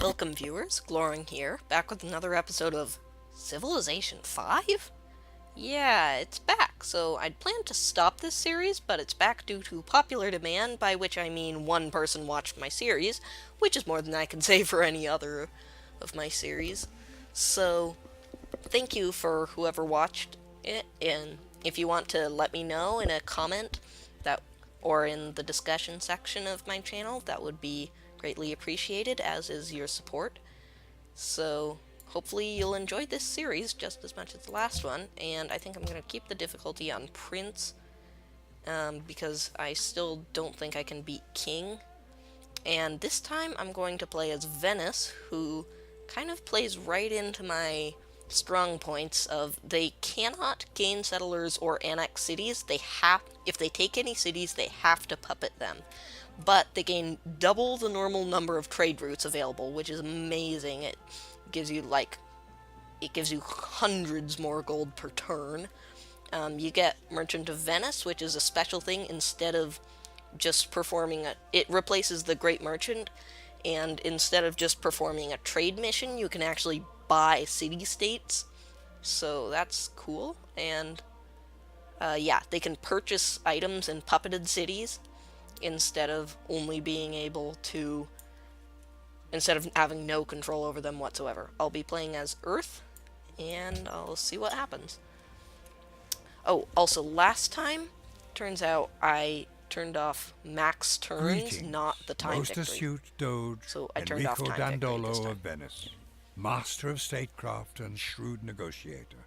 Welcome viewers, Gloring here, back with another episode of Civilization 5? Yeah, it's back, so I'd planned to stop this series, but it's back due to popular demand, by which I mean one person watched my series, which is more than I can say for any other of my series. So, thank you for whoever watched it, and if you want to let me know in a comment that or in the discussion section of my channel, that would be greatly appreciated, as is your support. So hopefully you'll enjoy this series just as much as the last one, and I think I'm going to keep the difficulty on Prince, because I still don't think I can beat King. And this time I'm going to play as Venice, who kind of plays right into my strong points of they cannot gain settlers or annex cities. If they take any cities, they have to puppet them. But they gain double the normal number of trade routes available, which is amazing. It gives you hundreds more gold per turn. You get Merchant of Venice, which is a special thing. Instead of just performing it replaces the Great Merchant, and instead of just performing a trade mission, you can actually buy city-states. So that's cool. And yeah, they can purchase items in puppeted cities, instead of having no control over them whatsoever. I'll be playing as Earth, and I'll see what happens. Oh, also last time, turns out I turned off max turns, Greetings, not the time most victory. astute Doge So I turned off Enrico time victory this Dandolo time. of Venice, master of statecraft and shrewd negotiator.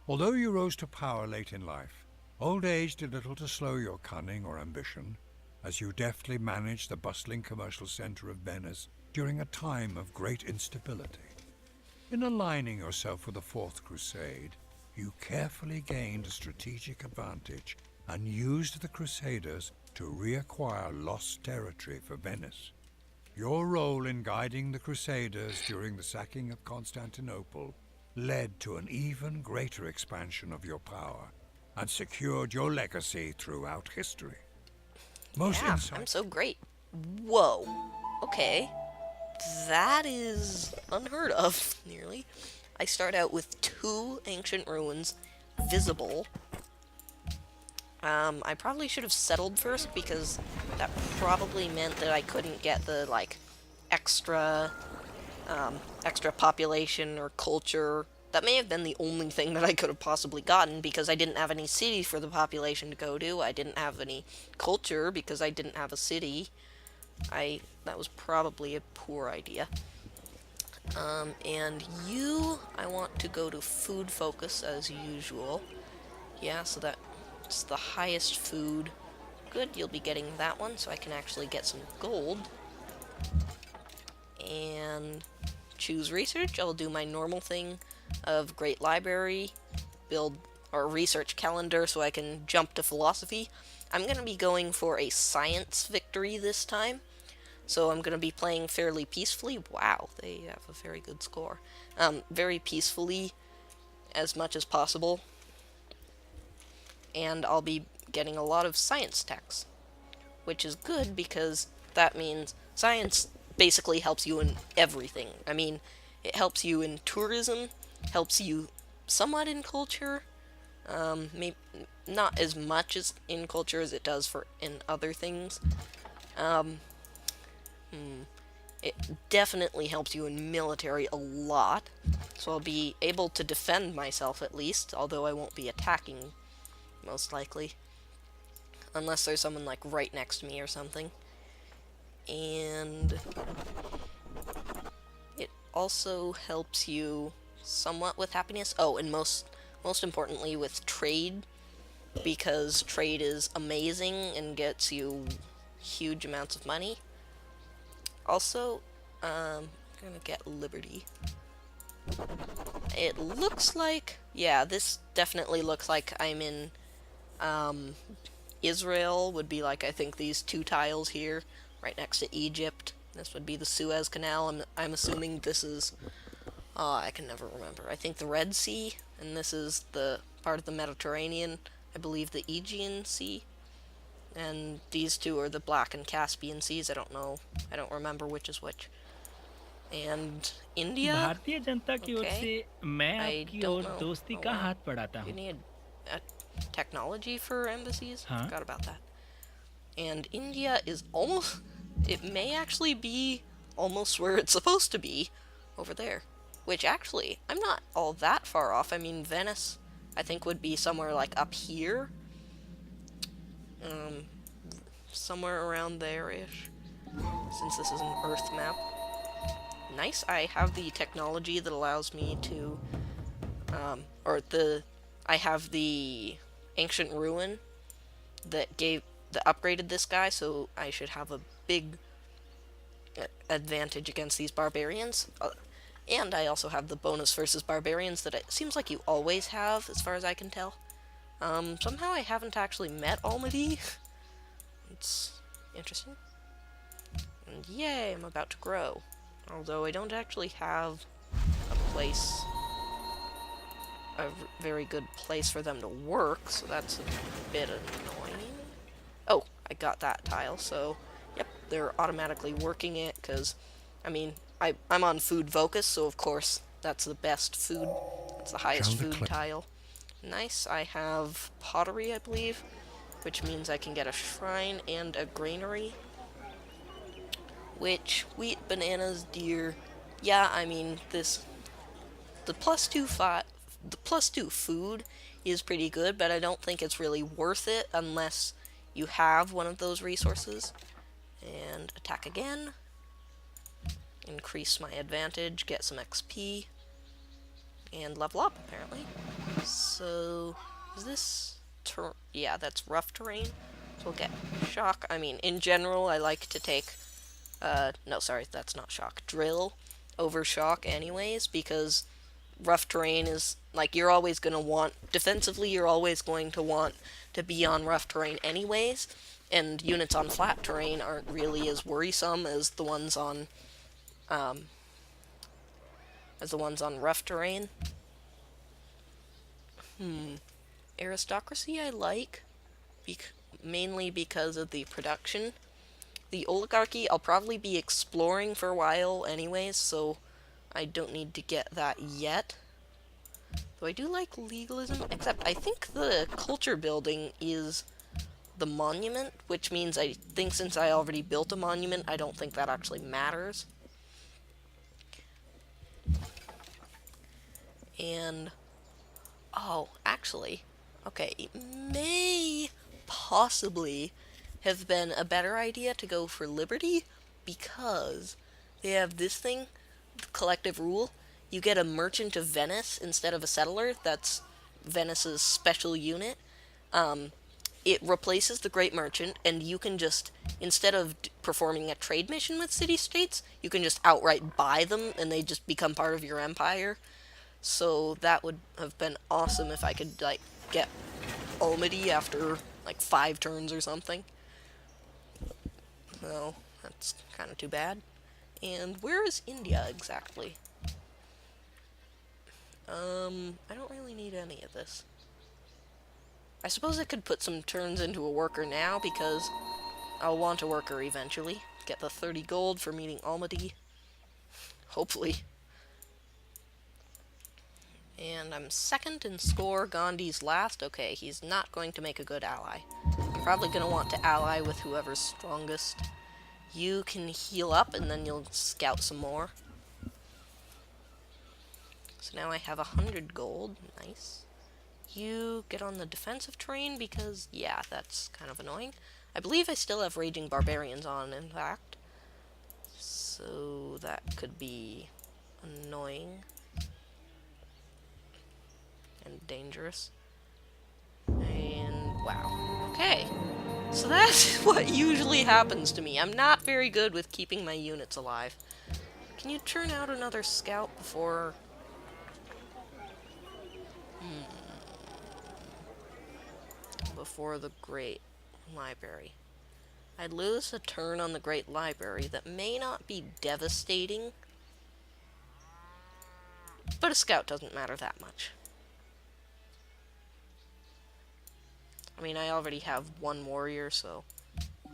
Although you rose to power late in life, old age did little to slow your cunning or ambition, as you deftly managed the bustling commercial center of Venice during a time of great instability. In aligning yourself with the Fourth Crusade, you carefully gained a strategic advantage and used the Crusaders to reacquire lost territory for Venice. Your role in guiding the Crusaders during the sacking of Constantinople led to an even greater expansion of your power and secured your legacy throughout history. I'm so great. Whoa. Okay. That is unheard of, nearly. I start out with 2 ancient ruins visible. I probably should have settled first, because that probably meant that I couldn't get the, extra, extra population or culture. That may have been the only thing that I could have possibly gotten, because I didn't have any cities for the population to go to. I didn't have any culture because I didn't have a city. That was probably a poor idea. And I want to go to food focus as usual. Yeah, so that's the highest food. Good, you'll be getting that one, so I can actually get some gold. And choose research. I'll do my normal thing of Great Library, build or research calendar, so I can jump to philosophy. I'm going to be going for a science victory this time, so I'm going to be playing fairly peacefully. Wow, they have a very good score. Very peacefully, as much as possible. And I'll be getting a lot of science techs, which is good, because that means science basically helps you in everything. I mean, it helps you in tourism, helps you somewhat in culture, maybe not as much as in culture as it does in other things. It definitely helps you in military a lot, so I'll be able to defend myself at least, although I won't be attacking, most likely. Unless there's someone, right next to me or something. And it also helps you somewhat with happiness. Oh, and most importantly with trade, because trade is amazing and gets you huge amounts of money. Also, I'm gonna get Liberty. It looks like, yeah, this definitely looks like I'm in, Israel would be I think these 2 tiles here, right next to Egypt. This would be the Suez Canal, I'm assuming this is, I can never remember. I think the Red Sea, and this is the part of the Mediterranean, I believe the Aegean Sea. And these 2 are the Black and Caspian Seas. I don't know. I don't remember which is which. And India? Bharatiya Janata की ओर से Okay. मैं I आपकी don't ore know. दोस्ती Oh का wow. हाथ बढ़ाता You हूँ. need technology for embassies? हाँ. Forgot about that. And India is almost... It may actually be almost where it's supposed to be, over there. Which actually, I'm not all that far off. I mean, Venice, I think, would be somewhere like up here. Somewhere around there-ish. Since this is an Earth map. Nice, I have the technology that allows me to... I have the ancient ruin that upgraded this guy, so I should have a big advantage against these barbarians. And I also have the bonus versus barbarians that it seems like you always have, as far as I can tell. Somehow I haven't actually met Almaty. It's interesting. And yay, I'm about to grow. Although I don't actually have a very good place for them to work, so that's a bit annoying. Oh, I got that tile, so yep, they're automatically working it, because, I mean, I'm on food focus, so of course that's the best food. It's the highest Shall the food tile. Nice, I have pottery, I believe, which means I can get a shrine and a granary. Which, wheat, bananas, deer, yeah, I mean, the +2 food is pretty good, but I don't think it's really worth it unless you have one of those resources. And attack again. Increase my advantage, get some XP, and level up, apparently. So, is this... yeah, that's rough terrain. So we'll get shock. I mean, in general, I like to take... no, sorry, that's not shock. Drill over shock anyways, because rough terrain is... like, you're always going to want... defensively, you're always going to want to be on rough terrain anyways, and units on flat terrain aren't really as worrisome as the ones on... rough terrain. Aristocracy I like, mainly because of the production. The oligarchy I'll probably be exploring for a while anyways, so I don't need to get that yet. Though I do like legalism, except I think the culture building is the monument, which means I think since I already built a monument, I don't think that actually matters. And... oh, actually, okay, it may possibly have been a better idea to go for Liberty, because they have this thing, collective rule. You get a merchant of Venice instead of a settler. That's Venice's special unit. It replaces the Great Merchant, and you can just, instead of performing a trade mission with city-states, you can just outright buy them, and they just become part of your empire. So that would have been awesome if I could, like, get Almaty after, like, 5 turns or something. So, that's kind of too bad. And where is India exactly? I don't really need any of this. I suppose I could put some turns into a worker now, because I'll want a worker eventually. Get the 30 gold for meeting Almaty. Hopefully. And I'm second in score. Gandhi's last. Okay, he's not going to make a good ally. I'm probably going to want to ally with whoever's strongest. You can heal up, and then you'll scout some more. So now I have 100 gold. Nice. You get on the defensive terrain because, yeah, that's kind of annoying. I believe I still have Raging Barbarians on, in fact. So that could be annoying. And dangerous. And, wow. Okay. So that's what usually happens to me. I'm not very good with keeping my units alive. Can you turn out another scout before... before the Great Library? I'd lose a turn on the Great Library that may not be devastating, but a scout doesn't matter that much. I mean, I already have 1 warrior, so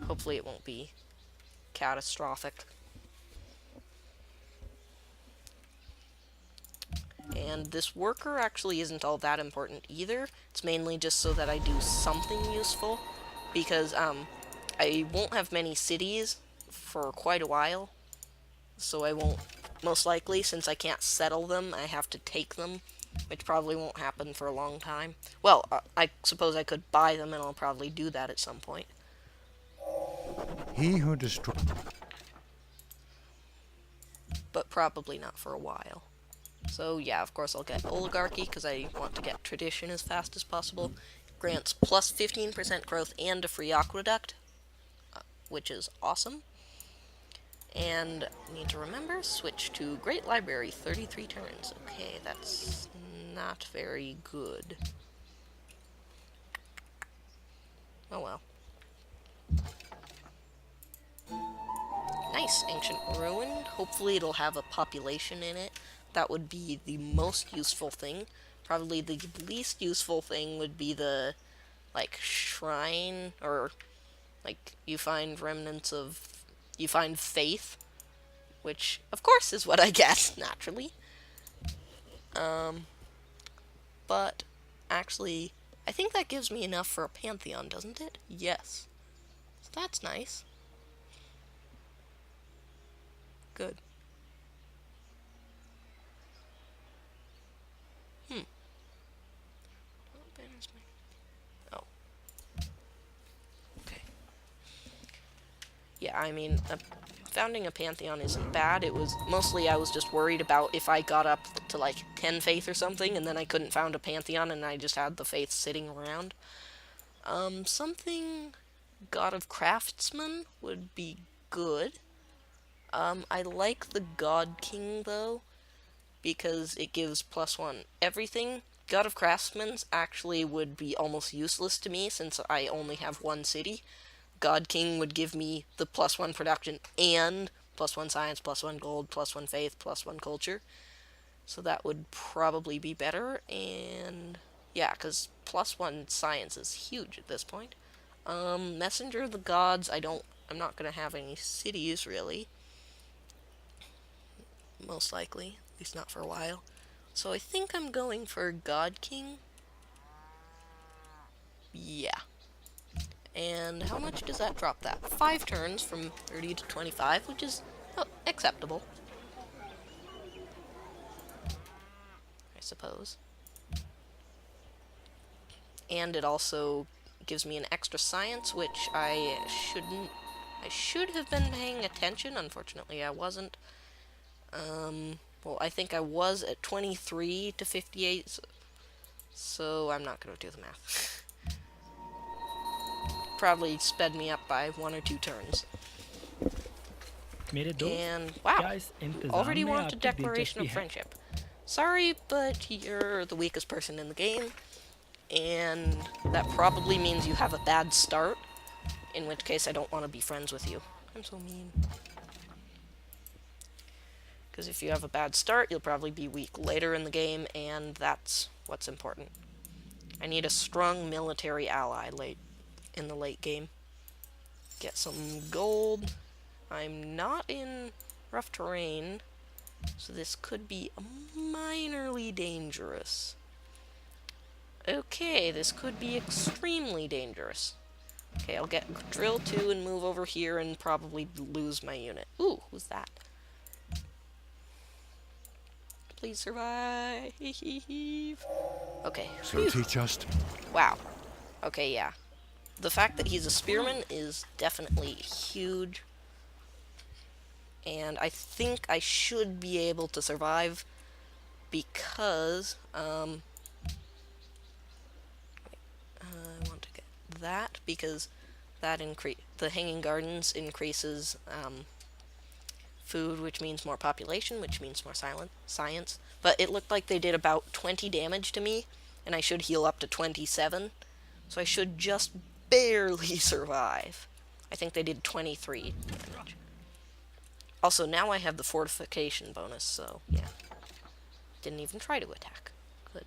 hopefully it won't be catastrophic. And this worker actually isn't all that important either. It's mainly just so that I do something useful, because I won't have many cities for quite a while, so I won't, most likely, since I can't settle them, I have to take them, which probably won't happen for a long time. Well, I suppose I could buy them, and I'll probably do that at some point. He who destroys... But probably not for a while. So yeah, of course I'll get oligarchy, because I want to get tradition as fast as possible. Grants plus 15% growth and a free aqueduct, which is awesome. And need to remember, switch to Great Library, 33 turns. Okay, that's not very good. Oh well. Nice, Ancient Ruin. Hopefully it'll have a population in it. That would be the most useful thing. Probably the least useful thing would be the, like, shrine, or, like, you find remnants of... You find faith, which, of course, is what I get, naturally. But, actually, I think that gives me enough for a Pantheon, doesn't it? Yes. So that's nice. Good. Oh. Okay. Yeah, I mean, founding a Pantheon isn't bad. It was mostly I was just worried about if I got up to like 10 faith or something and then I couldn't found a Pantheon and I just had the faith sitting around. Something God of Craftsmen would be good. I like the God King though, because it gives +1 everything. God of Craftsmen actually would be almost useless to me since I only have one city. God King would give me the +1 production and +1 science, +1 gold, +1 faith, +1 culture. So that would probably be better, and yeah, because +1 science is huge at this point. Messenger of the Gods, I'm not gonna have any cities really. Most likely, at least not for a while. So I think I'm going for God King. Yeah. And how much does that drop that? 5 turns from 30 to 25, which is acceptable, I suppose. And it also gives me an extra science, which I should have been paying attention. Unfortunately, I wasn't. Well, I think I was at 23 to 58, so I'm not going to do the math. Probably sped me up by 1 or 2 turns. And wow, already want a declaration of friendship. Sorry, but you're the weakest person in the game, and that probably means you have a bad start, in which case I don't want to be friends with you. I'm so mean. Because if you have a bad start, you'll probably be weak later in the game, and that's what's important. I need a strong military ally in the late game. Get some gold. I'm not in rough terrain, so this could be minorly dangerous. Okay, this could be extremely dangerous. Okay, I'll get drill 2 and move over here and probably lose my unit. Ooh, who's that? Please survive. Okay. So teach us. Wow. Okay, yeah. The fact that he's a spearman is definitely huge. And I think I should be able to survive because I want to get that because that the Hanging Gardens increases food, which means more population, which means more science. But it looked like they did about 20 damage to me, and I should heal up to 27. So I should just barely survive. I think they did 23 damage. Also, now I have the fortification bonus, so yeah. Didn't even try to attack. Good.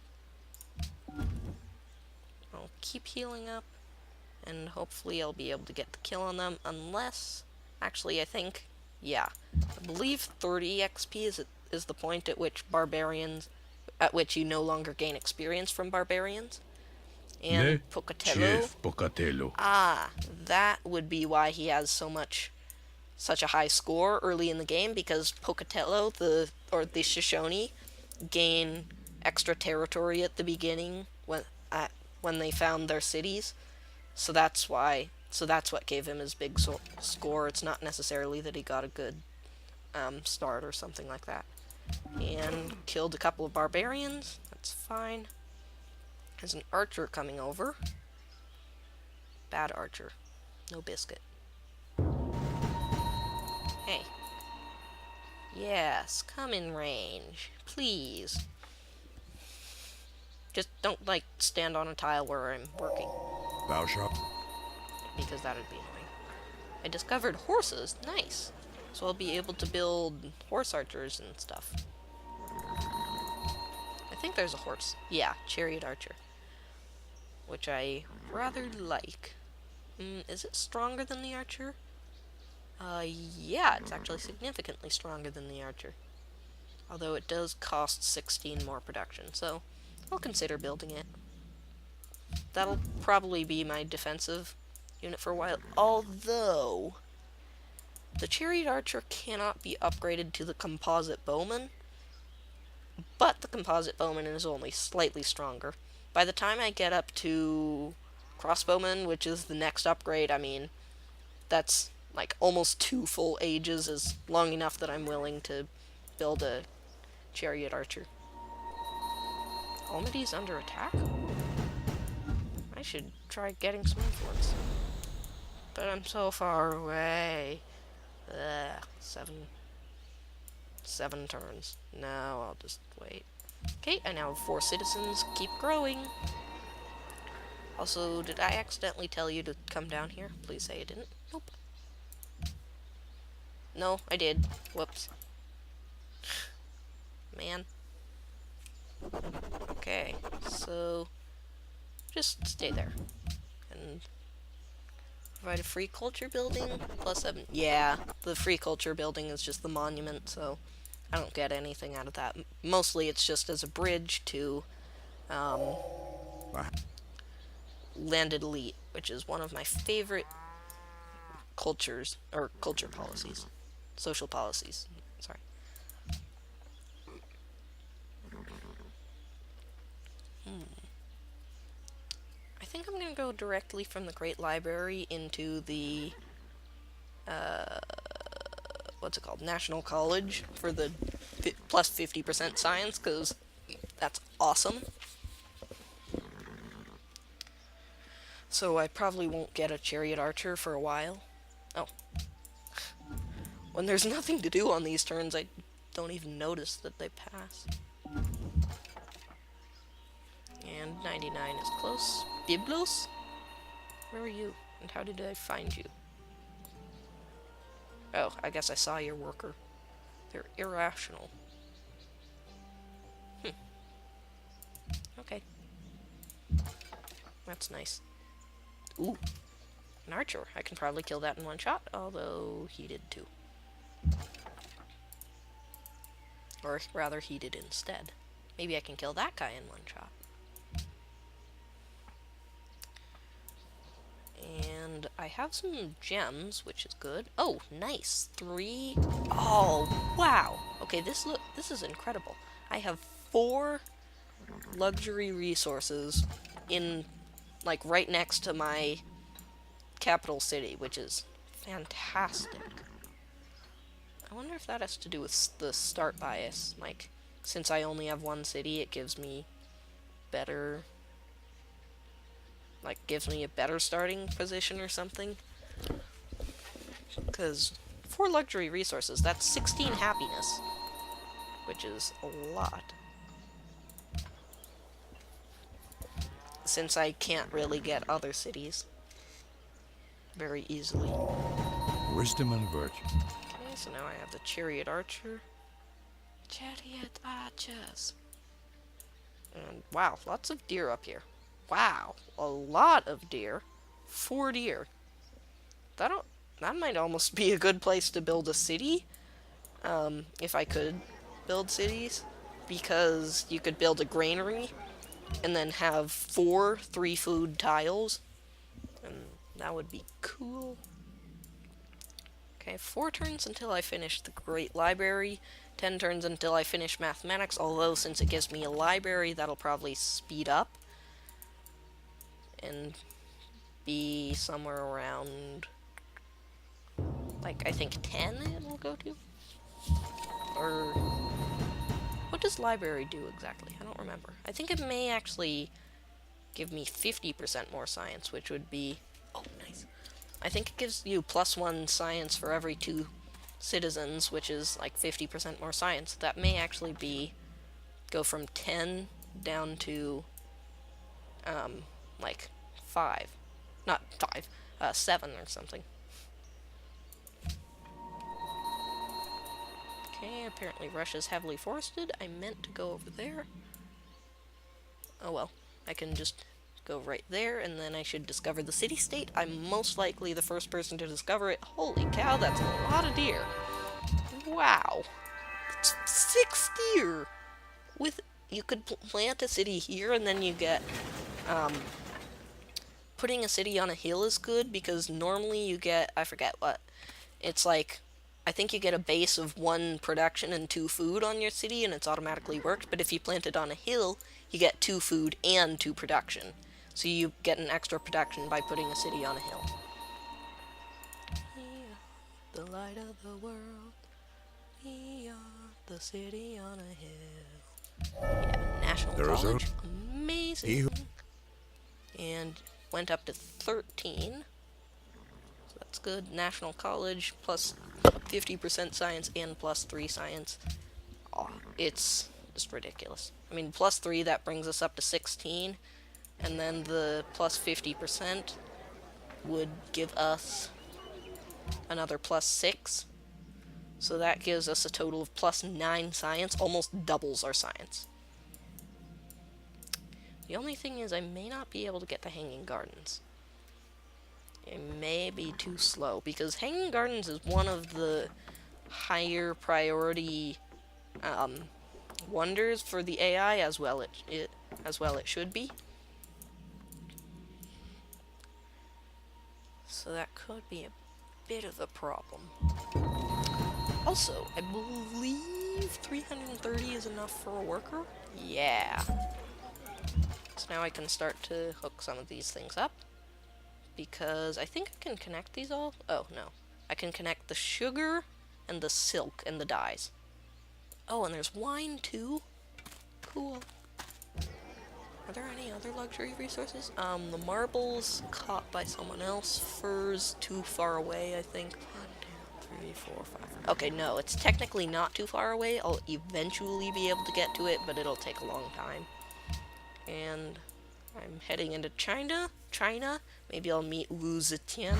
I'll keep healing up, and hopefully I'll be able to get the kill on them, unless... Actually, I think... Yeah. I believe 30 XP is the point at which barbarians... at which you no longer gain experience from barbarians. Ne And Pocatello, Chief Pocatello. that would be why he has such a high score early in the game, because Pocatello, the Shoshone, gain extra territory at the beginning when they found their cities. So that's why. So that's what gave him his big score. It's not necessarily that he got a good start or something like that. And killed a couple of barbarians. That's fine. There's an archer coming over. Bad archer. No biscuit. Hey. Yes, come in range. Please. Just don't, like, stand on a tile where I'm working, Thou shalt. because that would be annoying. I discovered horses. Nice. So I'll be able to build horse archers and stuff. I think there's a horse. Yeah, chariot archer. Which I rather like. Is it stronger than the archer? Yeah, it's actually significantly stronger than the archer. Although it does cost 16 more production, so I'll consider building it. That'll probably be my defensive unit for a while. Although, the chariot archer cannot be upgraded to the composite bowman, but the composite bowman is only slightly stronger. By the time I get up to crossbowman, which is the next upgrade, I mean, that's like almost 2 full ages, is long enough that I'm willing to build a chariot archer. Almady's under attack? I should try getting some influence. But I'm so far away. Ugh, 7 turns. No, I'll just wait. Okay, I now have 4 citizens. Keep growing. Also, did I accidentally tell you to come down here? Please say I didn't. Nope. No, I did. Whoops. Man. Okay, so just stay there. And provide a free culture building, +7. Yeah, the free culture building is just the monument, so I don't get anything out of that. Mostly it's just as a bridge to landed elite, which is one of my favorite cultures, or culture policies. Social policies. Sorry. I think I'm going to go directly from the Great Library into the, what's it called? National College for the plus 50% science, because that's awesome. So I probably won't get a chariot archer for a while. Oh. When there's nothing to do on these turns, I don't even notice that they pass. And 99 is close. Biblos? Where are you? And how did I find you? Oh, I guess I saw your worker. They're irrational. Okay. That's nice. Ooh. An archer. I can probably kill that in one shot, although he did too. Or rather, he did instead. Maybe I can kill that guy in one shot. And I have some gems, which is good. Oh, nice. 3. Oh, wow. Okay, this is incredible. I have 4 luxury resources in, like, right next to my capital city, which is fantastic. I wonder if that has to do with the start bias. Like, since I only have 1 city, it gives me better... like, gives me a better starting position or something. Because 4 luxury resources, that's 16 happiness, which is a lot. Since I can't really get other cities very easily. Wisdom and virtue. Okay, so now I have the chariot archer. Chariot archers. And wow, lots of deer up here. Wow, a lot of deer. 4 deer. That might almost be a good place to build a city. If I could build cities. because you could build a granary and then have 4 3-food tiles, and that would be cool. Okay, 4 turns until I finish the Great Library, 10 turns until I finish mathematics, although since it gives me a library, that'll probably speed up and be somewhere around, like, I think 10 it will go to? Or what does library do exactly? I don't remember. I think it may actually give me 50% more science, which would be... Oh, nice. I think it gives you +1 science for every 2 citizens, which is like 50% more science. That may actually be... go from 10 down to... like 5. Not 5. 7 or something. Okay, apparently Russia's heavily forested. I meant to go over there. Oh well, I can just go right there, and then I should discover the city-state. I'm most likely the first person to discover it. Holy cow, that's a lot of deer. Wow. That's 6 deer! With, you could plant a city here, and then you get, putting a city on a hill is good, because normally you get, I forget what, it's like, I think you get a base of 1 production and 2 food on your city, and it's automatically worked, but if you plant it on a hill, you get 2 food and 2 production. So you get an extra production by putting a city on a hill. Yeah, the light of the world, we are the city on a hill. Yeah, National College, amazing. And went up to 13. So that's good. National College plus 50% science and +3 science. Oh, it's just ridiculous. I mean, +3, that brings us up to 16. And then the plus 50% would give us another +6. So that gives us a total of +9 science, almost doubles our science. The only thing is I may not be able to get to Hanging Gardens. It may be too slow, because Hanging Gardens is one of the higher priority wonders for the AI, as well it should be. So that could be a bit of a problem. Also, I believe 330 is enough for a worker? Yeah. So now I can start to hook some of these things up, because I think I can connect these all. Oh, no. I can connect the sugar and the silk and the dyes. Oh, and there's wine too? Cool. Are there any other luxury resources? The marbles caught by someone else. Furs too far away, I think. 1, 2, 3, 4, 5. Okay, no, it's technically not too far away. I'll eventually be able to get to it, but it'll take a long time. And I'm heading into China. Maybe I'll meet Wu Zetian.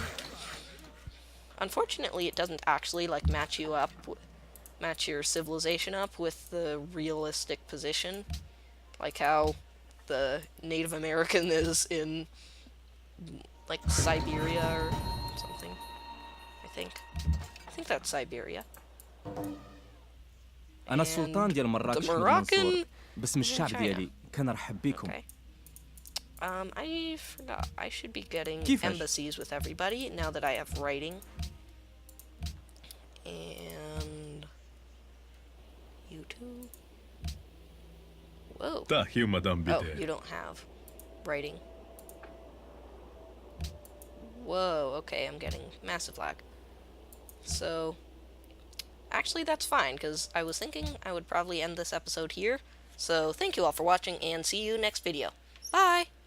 Unfortunately, it doesn't actually, like, match your civilization up with the realistic position. Like how the Native American is in, like, Siberia or something. I think that's Siberia. أنا السلطان ديال مراكش منصور باسم الشعب ديالي كنرحب بكم. Okay. I forgot. I should be getting embassies with everybody now that I have writing. And you two. Whoa. Oh, you don't have writing. Whoa, okay, I'm getting massive lag. So, actually that's fine, because I was thinking I would probably end this episode here. So, thank you all for watching, and see you next video. Bye!